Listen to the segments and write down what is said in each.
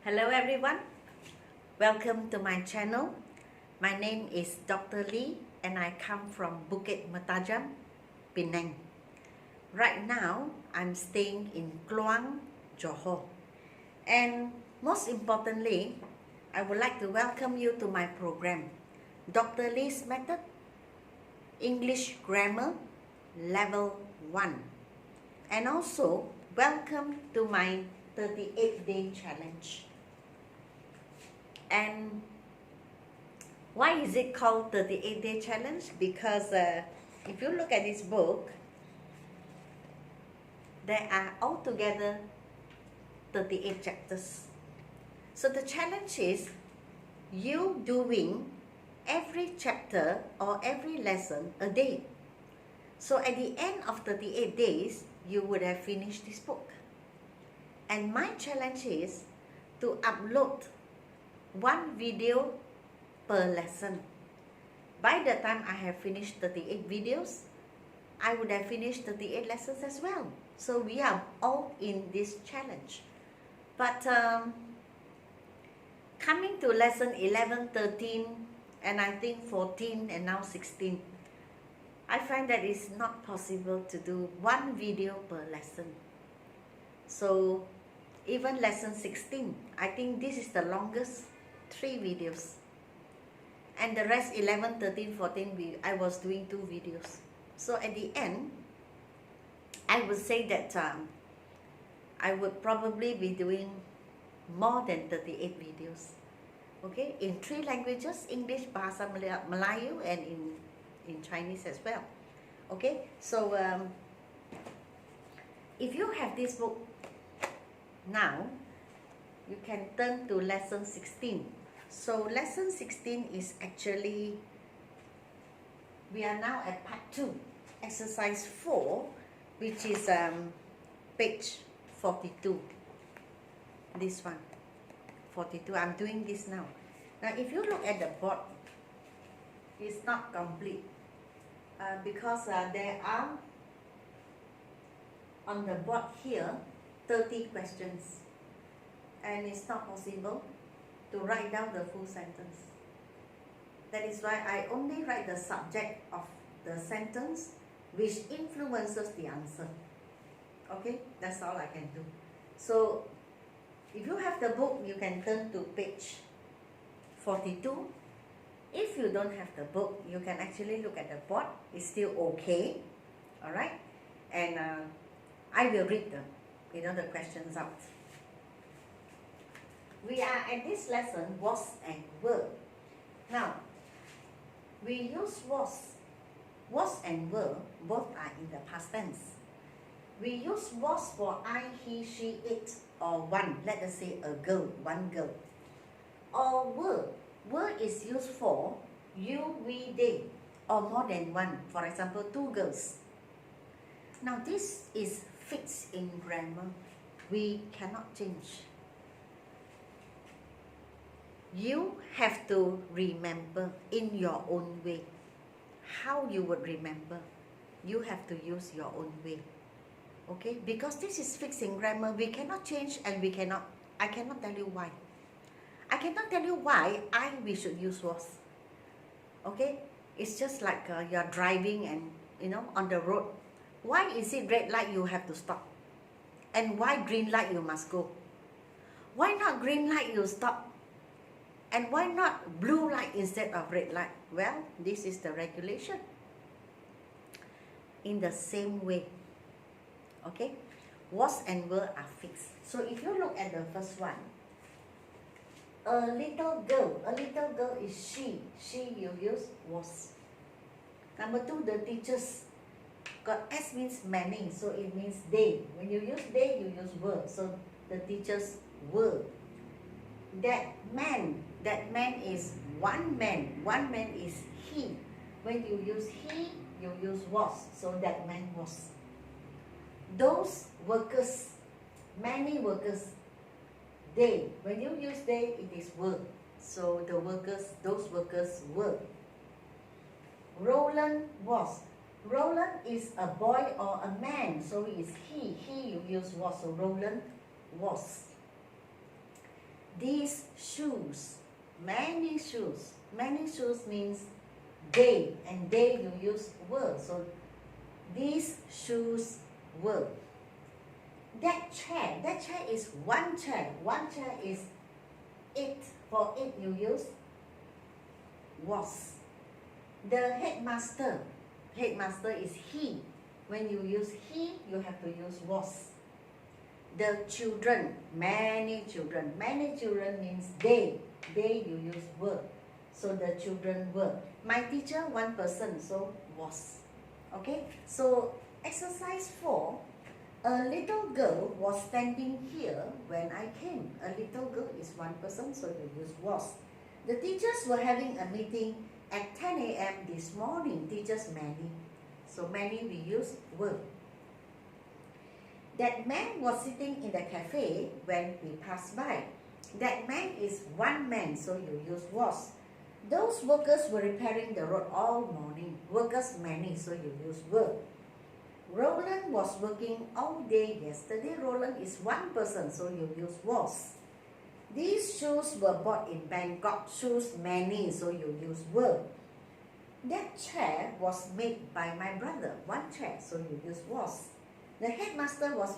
Hello everyone, welcome to my channel. My name is Dr.LEE and I come from Bukit Mertajam, Penang. Right now, I'm staying in Kluang, Johor. And most importantly, I would like to welcome you to my program, Dr.LEE's Method, English Grammar, Level 1. And also, welcome to my 38-day challenge. And why is it called 38-day challenge? Because if you look at this book, there are altogether 38 chapters. So the challenge is you doing every chapter or every lesson a day. So at the end of 38 days, you would have finished this book. And my challenge is to upload one video per lesson. By the time I have finished 38 videos, I would have finished 38 lessons as well. So we are all in this challenge. But coming to lesson 11, 13, and I think 14 and now 16, I find that it's not possible to do one video per lesson. So even lesson 16, I think this is the longest 3 videos. And the rest 11, 13, 14, I was doing 2 videos. So at the end, I would say that I would probably be doing more than 38 videos. Okay, in 3 languages, English, Bahasa Melayu, and in Chinese as well. Okay, so if you have this book now, you can turn to lesson 16. So lesson 16 is actually, we are now at part 2, exercise 4, which is page 42. This one, 42. I'm doing this now. Now if you look at the board, it's not complete because there are on the board here 30 questions, and it's not possible to write down the full sentence. That is why I only write the subject of the sentence which influences the answer. Okay, that's all I can do. So if you have the book, you can turn to page 42. If you don't have the book, you can actually look at the board. It's still okay. Alright, and I will read the questions out. We are at this lesson, was and were. Now, we use was. Was and were, both are in the past tense. We use was for I, he, she, it, or one. Let us say a girl, one girl. Or were. Were is used for you, we, they, or more than one. For example, 2 girls. Now, this is fixed in grammar. We cannot change. You have to remember in your own way. How you would remember, you have to use your own way. Okay, because this is fixed in grammar, we cannot change, and I cannot tell you why. I cannot tell you why we should use was. Okay, it's just like you're driving and on the road. Why is it red light you have to stop? And why green light you must go? Why not green light you stop? And why not blue light instead of red light? Well, this is the regulation. In the same way, okay, was and were are fixed. So if you look at the first one, a little girl is she. She you use was. Number 2, the teachers. Got S means many, so it means they. When you use they, you use were. So the teachers were. That man is one man. One man is he. When you use he, you use was. So that man was. Those workers, many workers, they. When you use they, it is were. So the workers, those workers were. Roland was. Roland is a boy or a man, so it is he. He you use was. So Roland was. These shoes, many shoes. Many shoes means they, and they you use were. So these shoes were. That chair is one chair. One chair is it. For it you use was. The headmaster is he. When you use he, you have to use was. The children, many children. Many children means they. They you use were. So the children were. My teacher, one person, so was. Okay, so exercise 4. A little girl was standing here when I came. A little girl is one person, so you use was. The teachers were having a meeting at 10 a.m. this morning. Teachers many. So many we use were. That man was sitting in the cafe when we passed by. That man is one man, so you use was. Those workers were repairing the road all morning. Workers many, so you use were. Roland was working all day yesterday. Roland is one person, so you use was. These shoes were bought in Bangkok. Shoes many, so you use were. That chair was made by my brother. One chair, so you use was. The headmaster was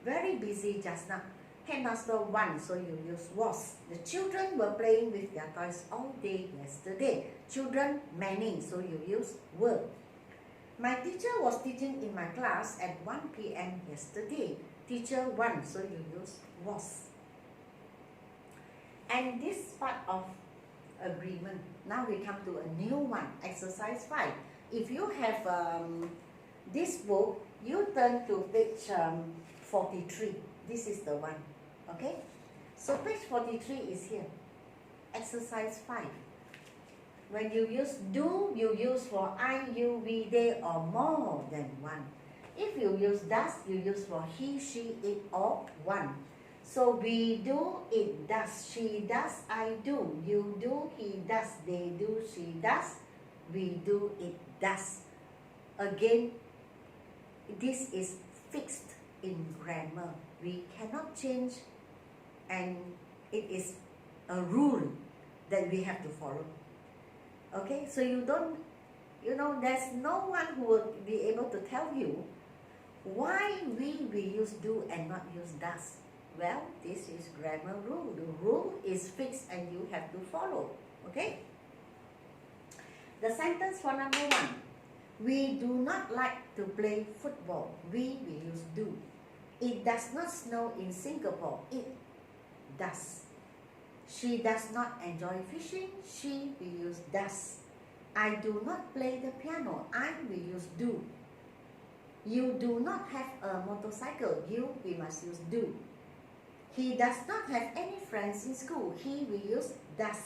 very busy just now. Headmaster one, so you use was. The children were playing with their toys all day yesterday. Children many, so you use were. My teacher was teaching in my class at 1 p.m. yesterday. Teacher one, so you use was. And this part of agreement. Now we come to a new one, exercise 5. If you have this book, you turn to page 43. This is the one. Okay? So page 43 is here. Exercise 5. When you use do, you use for I, you, we, they, or more than one. If you use does, you use for he, she, it, or one. So we do, it does, she does, I do, you do, he does, they do, she does, we do, it does. Again, this is fixed in grammar. We cannot change, and it is a rule that we have to follow. Okay, so you don't, there's no one who will be able to tell you why we use do and not use does. Well, this is grammar rule. The rule is fixed and you have to follow. Okay? The sentence for number 1. We do not like to play football. We use do. It does not snow in Singapore. It does. She does not enjoy fishing. She we use does. I do not play the piano. I we use do. You do not have a motorcycle. You we must use do. He does not have any friends in school. He we use does.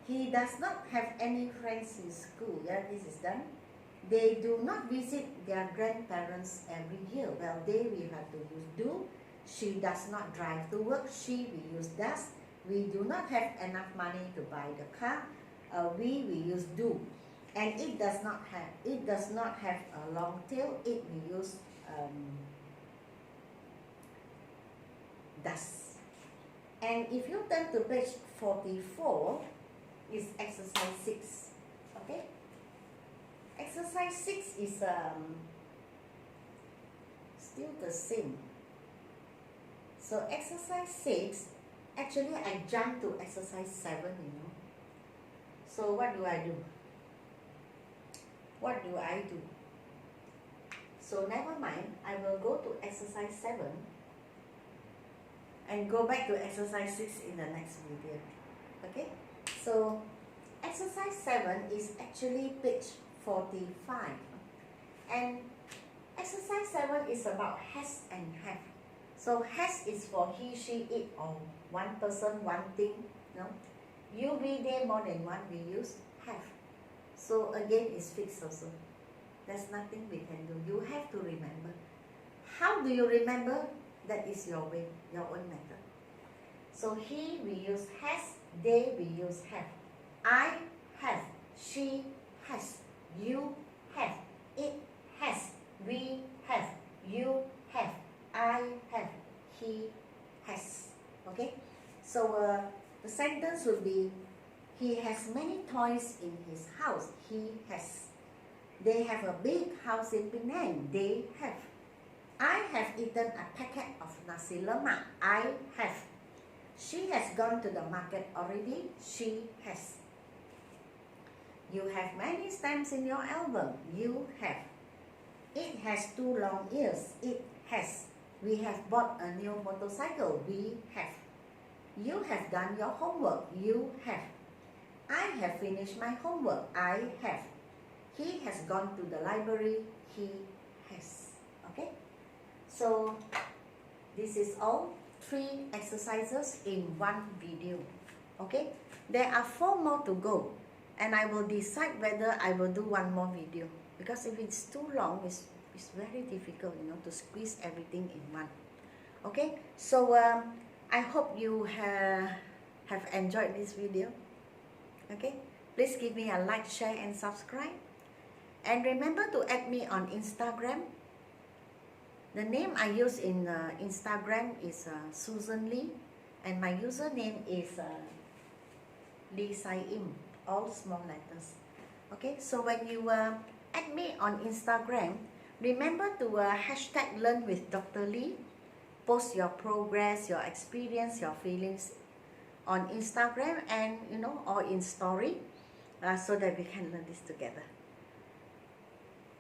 He does not have any friends in school. Yeah, this is done. They do not visit their grandparents every year. Well, they we have to use do. She does not drive to work. She we use does. We do not have enough money to buy the car. We use do. And it does not have a long tail. It we use does. And if you turn to page 44, is exercise 6. Okay? Exercise 6 is still the same. So exercise 6, actually I jumped to exercise 7, So what do I do? What do I do? So never mind, I will go to exercise 7 and go back to exercise 6 in the next video. Okay? So exercise 7 is actually page 45. And exercise 7 is about has and have. So has is for he, she, it, or one person, one thing. You, we, they, more than one, we use have. So again, it's fixed also. There's nothing we can do. You have to remember. How do you remember? That is your way, your own method. So he, we use has. They, we use have. I have. She has. You have. It has. We have. You have. I have. He has. So the sentence will be, he has many toys in his house. They have a big house in Penang. They have. I have eaten a packet of nasi lemak. I have. She has gone to the market already. She has. You have many stamps in your album. You have. It has 2 long ears. It has. We have bought a new motorcycle. We have. You have done your homework. You have. I have finished my homework. I have. He has gone to the library. He has. Okay? So, this is all 3 exercises in one video. Okay? There are 4 more to go. And I will decide whether I will do 1 more video. Because if it's too long, it's very difficult, you know, to squeeze everything in one. Okay? So, I hope you have enjoyed this video. Okay? Please give me a like, share, and subscribe. And remember to add me on Instagram. The name I use in Instagram is Susan Lee. And my username is Sai Im. All small letters. Okay? So when you add me on Instagram, remember to hashtag Learn with Dr. Lee. Post your progress, your experience, your feelings on Instagram and, you know, or in story, so that we can learn this together.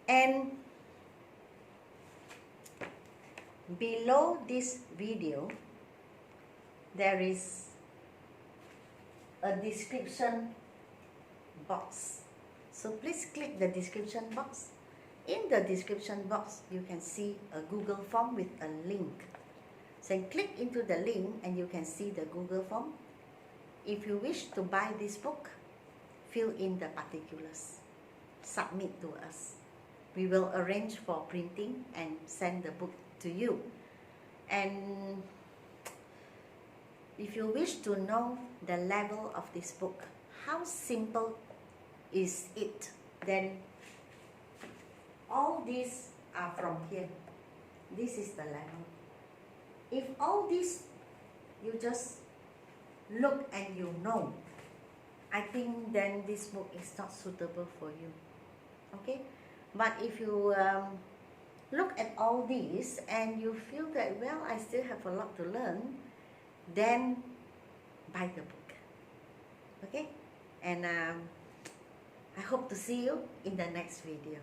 And below this video, there is a description box. So please click the description box. In the description box, you can see a Google form with a link. So click into the link and you can see the Google form. If you wish to buy this book, fill in the particulars. Submit to us. We will arrange for printing and send the book to you. And if you wish to know the level of this book, how simple is it, then all these are from here. This is the level. If all these you just look and you know, I think then this book is not suitable for you. Okay? But if you look at all these and you feel that, well, I still have a lot to learn, then buy the book. Okay? And I hope to see you in the next video.